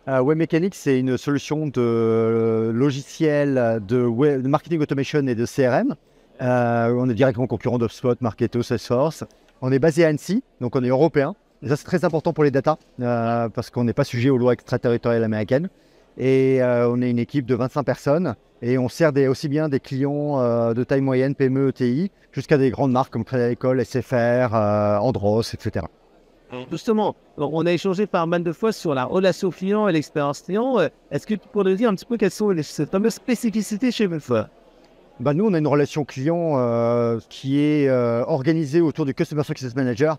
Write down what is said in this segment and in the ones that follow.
Webmecanics, c'est une solution de logiciel de marketing automation et de CRM. On est directement concurrent d'HubSpot, Marketo, Salesforce. On est basé à Annecy, donc on est européen. Et ça, c'est très important pour les data, parce qu'on n'est pas sujet aux lois extraterritoriales américaines. Et on est une équipe de 25 personnes. Et on sert aussi bien des clients de taille moyenne, PME, ETI, jusqu'à des grandes marques comme Crédit Agricole, SFR, Andros, etc. Justement, on a échangé pas mal de fois sur la relation client et l'expérience client. Est-ce que tu pourrais nous dire un petit peu quelles sont ces fameuses spécificités chez Webflow? Bah, nous, on a une relation client qui est organisée autour du Customer Success Manager.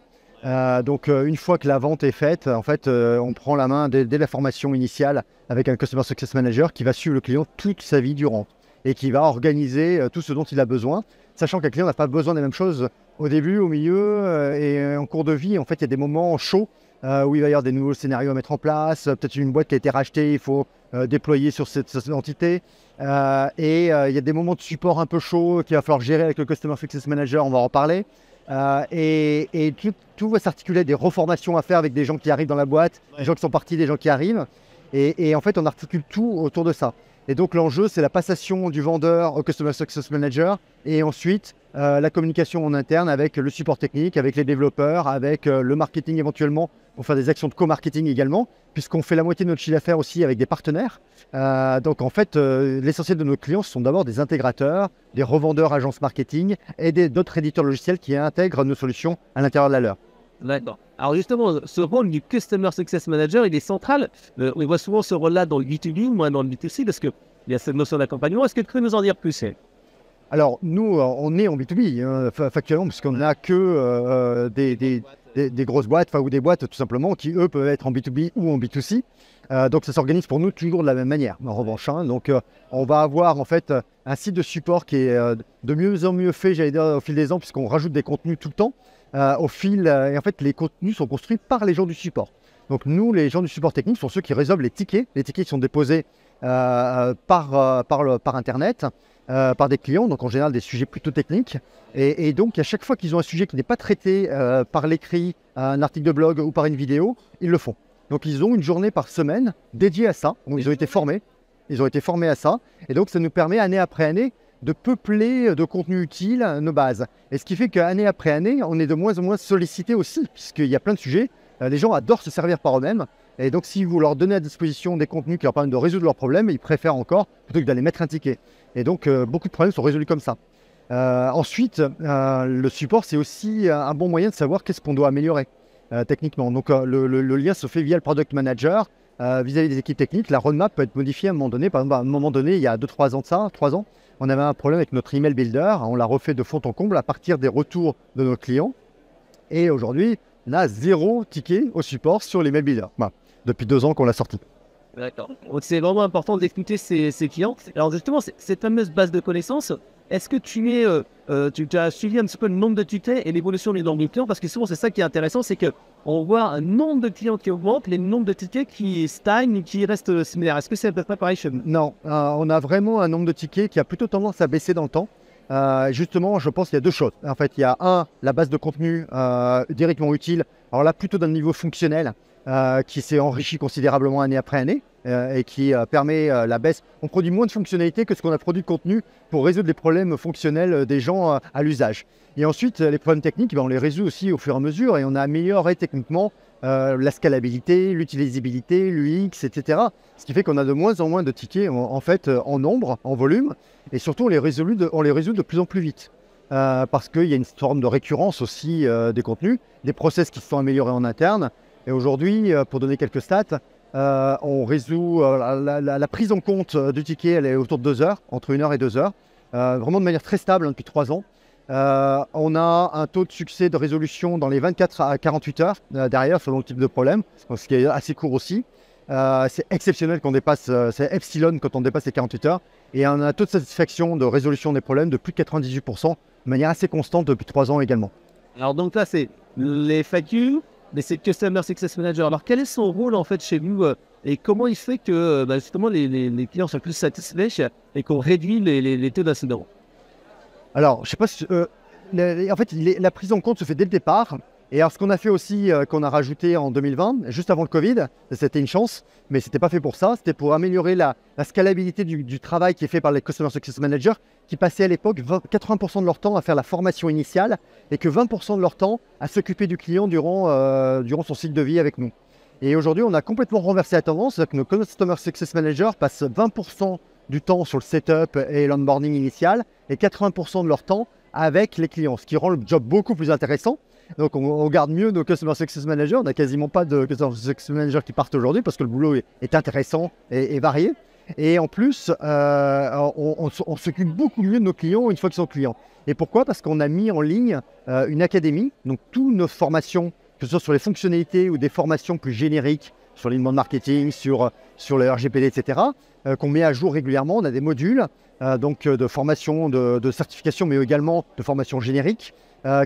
Donc, une fois que la vente est faite, en fait, on prend la main dès la formation initiale avec un Customer Success Manager qui va suivre le client toute sa vie durant et qui va organiser tout ce dont il a besoin, sachant qu'un client n'a pas besoin des mêmes choses au début, au milieu et en cours de vie. En fait, il y a des moments chauds où il va y avoir des nouveaux scénarios à mettre en place, peut-être une boîte qui a été rachetée, il faut déployer sur cette entité. Il y a des moments de support un peu chauds qu'il va falloir gérer avec le Customer Success Manager, on va en parler. Et tout va s'articuler, des reformations à faire avec des gens qui arrivent dans la boîte, des gens qui sont partis, des gens qui arrivent. Et en fait, on articule tout autour de ça. Et donc, l'enjeu, c'est la passation du vendeur au Customer Success Manager et ensuite la communication en interne avec le support technique, avec les développeurs, avec le marketing éventuellement, pour faire des actions de co-marketing également, puisqu'on fait la moitié de notre chiffre d'affaires aussi avec des partenaires. Donc, en fait, l'essentiel de nos clients, ce sont d'abord des intégrateurs, des revendeurs agences marketing et d'autres éditeurs logiciels qui intègrent nos solutions à l'intérieur de la leur. D'accord. Alors justement, ce rôle du Customer Success Manager, il est central. On voit souvent ce rôle-là dans le B2B, moins dans le B2C, parce qu'il y a cette notion d'accompagnement. Est-ce que tu peux nous en dire plus? Alors, nous, on est en B2B, factuellement, parce qu'on n'a que des grosses boîtes, ou des boîtes tout simplement, qui, eux, peuvent être en B2B ou en B2C. Donc, ça s'organise pour nous toujours de la même manière, en revanche. Donc, on va avoir en fait un site de support qui est de mieux en mieux fait, j'allais dire, au fil des ans, puisqu'on rajoute des contenus tout le temps. Et en fait, les contenus sont construits par les gens du support. Donc, nous, les gens du support technique, sont ceux qui résolvent les tickets. Les tickets qui sont déposés par Internet. Par des clients, donc en général des sujets plutôt techniques. Et donc, à chaque fois qu'ils ont un sujet qui n'est pas traité par l'écrit, un article de blog ou par une vidéo, ils le font. Donc, ils ont une journée par semaine dédiée à ça. Donc, ils ont été formés. Ils ont été formés à ça. Et donc, ça nous permet, année après année, de peupler de contenu utile nos bases. Et ce qui fait qu'année après année, on est de moins en moins sollicité aussi, puisqu'il y a plein de sujets. Les gens adorent se servir par eux-mêmes. Et donc, si vous leur donnez à disposition des contenus qui leur permettent de résoudre leurs problèmes, ils préfèrent encore plutôt que d'aller mettre un ticket. Et donc, beaucoup de problèmes sont résolus comme ça. Ensuite, le support, c'est aussi un bon moyen de savoir qu'est-ce qu'on doit améliorer techniquement. Donc, le lien se fait via le product manager vis-à-vis des équipes techniques. La roadmap peut être modifiée à un moment donné. Par exemple, à un moment donné, il y a 2-3 ans de ça, 3 ans, on avait un problème avec notre email builder. On l'a refait de fond en comble à partir des retours de nos clients. Et aujourd'hui, on a 0 ticket au support sur l'email builder. Voilà. Depuis 2 ans qu'on l'a sorti. D'accord. Donc c'est vraiment important d'écouter ses clients. Alors justement, cette fameuse base de connaissances, est-ce que tu as suivi un petit peu le nombre de tickets et l'évolution du nombre de clients? Parce que souvent, c'est ça qui est intéressant, c'est qu'on voit un nombre de clients qui augmente, les nombres de tickets qui stagnent, qui restent similaires. Est-ce que c'est à peu près pareil chez vous? Non, on a vraiment un nombre de tickets qui a plutôt tendance à baisser dans le temps. Justement, je pense qu'il y a 2 choses. En fait, il y a la base de contenu directement utile. Alors là, plutôt d'un niveau fonctionnel qui s'est enrichi considérablement année après année et qui permet la baisse. On produit moins de fonctionnalités que ce qu'on a produit de contenu pour résoudre les problèmes fonctionnels des gens à l'usage. Et ensuite, les problèmes techniques, on les résout aussi au fur et à mesure et on a amélioré techniquement la scalabilité, l'utilisabilité, l'UX, etc. Ce qui fait qu'on a de moins en moins de tickets en fait en nombre, en volume, et surtout on les résout de plus en plus vite. Parce qu'il y a une forme de récurrence aussi des contenus, des process qui se sont améliorés en interne. Et aujourd'hui, pour donner quelques stats, on résout la prise en compte du ticket, elle est autour de 2 heures, entre 1 heure et 2 heures, vraiment de manière très stable depuis 3 ans. On a un taux de succès de résolution dans les 24 à 48 heures derrière, selon le type de problème, ce qui est assez court aussi. C'est exceptionnel qu'on dépasse, c'est epsilon quand on dépasse les 48 heures. Et on a un taux de satisfaction de résolution des problèmes de plus de 98%, de manière assez constante depuis 3 ans également. Alors donc là, c'est les FAQ, mais c'est Customer Success Manager. Alors quel est son rôle en fait chez vous et comment il fait que justement les clients soient plus satisfaits et qu'on réduit les taux d'incidents? Alors, je sais pas si, en fait, la prise en compte se fait dès le départ. Et alors, ce qu'on a fait aussi, qu'on a rajouté en 2020, juste avant le Covid, c'était une chance, mais ce n'était pas fait pour ça. C'était pour améliorer la scalabilité du travail qui est fait par les Customer Success Managers, qui passaient à l'époque 80% de leur temps à faire la formation initiale et que 20% de leur temps à s'occuper du client durant son cycle de vie avec nous. Et aujourd'hui, on a complètement renversé la tendance, c'est-à-dire que nos Customer Success Managers passent 20% du temps sur le setup et l'onboarding initial et 80% de leur temps avec les clients, ce qui rend le job beaucoup plus intéressant. Donc on garde mieux nos Customer Success Managers, on n'a quasiment pas de Customer Success Managers qui partent aujourd'hui parce que le boulot est intéressant et varié. Et en plus, on s'occupe beaucoup mieux de nos clients une fois qu'ils sont clients. Et pourquoi? Parce qu'on a mis en ligne une académie, donc toutes nos formations, que ce soit sur les fonctionnalités ou des formations plus génériques, sur l'inbound marketing, sur le RGPD, etc., qu'on met à jour régulièrement. On a des modules de formation, de certification, mais également de formation générique,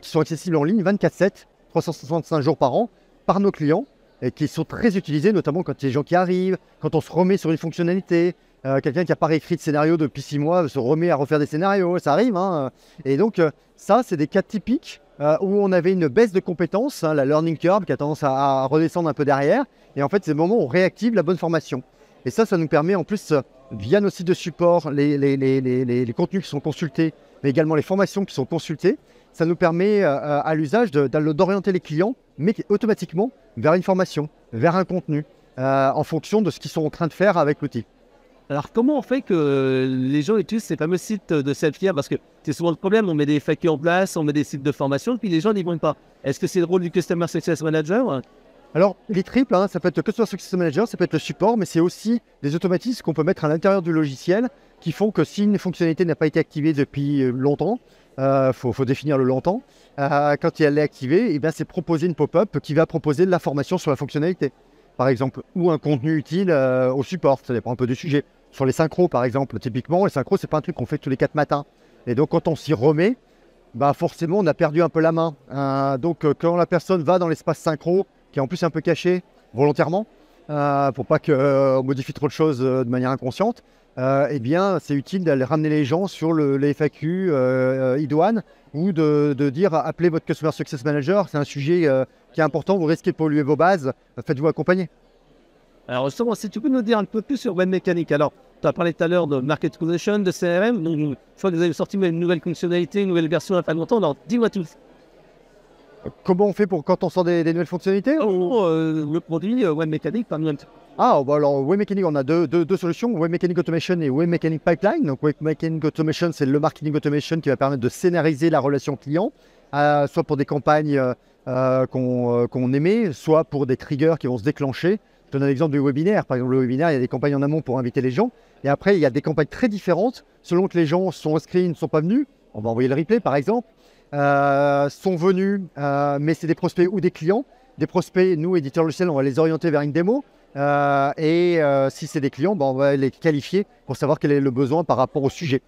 qui sont accessibles en ligne 24/7, 365 jours par an, par nos clients, et qui sont très utilisés, notamment quand il y a des gens qui arrivent, quand on se remet sur une fonctionnalité, quelqu'un qui n'a pas réécrit de scénario depuis 6 mois se remet à refaire des scénarios, ça arrive. Et donc ça, c'est des cas typiques où on avait une baisse de compétences, la learning curve qui a tendance à redescendre un peu derrière, et en fait c'est le moment où on réactive la bonne formation. Et ça nous permet en plus, via nos sites de support, les contenus qui sont consultés, mais également les formations qui sont consultées, ça nous permet à l'usage d'orienter les clients, mais automatiquement vers une formation, vers un contenu, en fonction de ce qu'ils sont en train de faire avec l'outil. Alors, comment on fait que les gens utilisent ces fameux sites de self-care? Parce que c'est souvent le problème, on met des FAQ en place, on met des sites de formation, puis les gens n'y vont pas. Est-ce que c'est le rôle du Customer Success Manager? Alors, les triples, ça peut être le Customer Success Manager, ça peut être le support, mais c'est aussi des automatismes qu'on peut mettre à l'intérieur du logiciel qui font que si une fonctionnalité n'a pas été activée depuis longtemps, faut définir le longtemps, quand elle est activée, c'est proposer une pop-up qui va proposer de l'information sur la fonctionnalité, par exemple, ou un contenu utile au support, ça dépend un peu du sujet. Sur les synchros, par exemple, typiquement, les synchros, c'est pas un truc qu'on fait tous les 4 matins. Et donc, quand on s'y remet, forcément, on a perdu un peu la main. Donc, quand la personne va dans l'espace synchro, qui est en plus un peu caché volontairement, pour pas qu'on modifie trop de choses de manière inconsciente, c'est utile d'aller ramener les gens sur les FAQ iDouane ou de dire appelez votre Customer Success Manager, c'est un sujet qui est important, vous risquez de polluer vos bases, faites-vous accompagner. Alors justement, si tu peux nous dire un peu plus sur Webmecanic. Alors, tu as parlé tout à l'heure de Market Acquisition, de CRM, donc je crois que vous avez sorti une nouvelle fonctionnalité, une nouvelle version il n'y a pas longtemps, alors dis-moi tout. Comment on fait quand on sort des nouvelles fonctionnalités? Le produit Webmecanic, par exemple. Alors Webmecanic, on a deux solutions, Webmecanic Automation et Webmecanic Pipeline. Donc Webmecanic Automation, c'est le marketing automation qui va permettre de scénariser la relation client, soit pour des campagnes qu'on émet, soit pour des triggers qui vont se déclencher. Je donne un exemple du webinaire. Par exemple, le webinaire, il y a des campagnes en amont pour inviter les gens. Et après, il y a des campagnes très différentes. Selon que les gens sont inscrits, ne sont pas venus, on va envoyer le replay par exemple, sont venus, mais c'est des prospects ou des clients. Des prospects, nous, éditeurs logiciels, on va les orienter vers une démo. Si c'est des clients, on va les qualifier pour savoir quel est le besoin par rapport au sujet.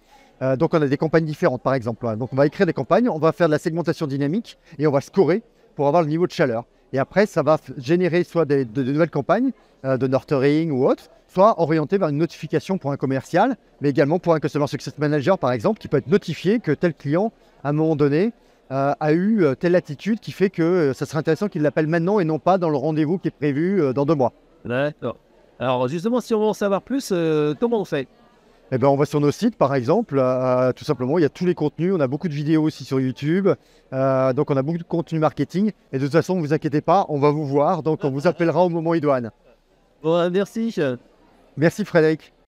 Donc on a des campagnes différentes par exemple. Donc on va écrire des campagnes, on va faire de la segmentation dynamique et on va scorer pour avoir le niveau de chaleur. Et après ça va générer soit de nouvelles campagnes de nurturing ou autre, soit orienter vers une notification pour un commercial, mais également pour un Customer Success Manager par exemple, qui peut être notifié que tel client à un moment donné a eu telle attitude qui fait que ça serait intéressant qu'il l'appelle maintenant et non pas dans le rendez-vous qui est prévu dans 2 mois. D'accord. Alors justement, si on veut en savoir plus, comment on fait? On va sur nos sites par exemple, tout simplement, il y a tous les contenus, on a beaucoup de vidéos aussi sur YouTube, donc on a beaucoup de contenu marketing, et de toute façon, ne vous inquiétez pas, on va vous voir, donc on vous appellera au moment idoine. Bon, merci. Merci Frédéric.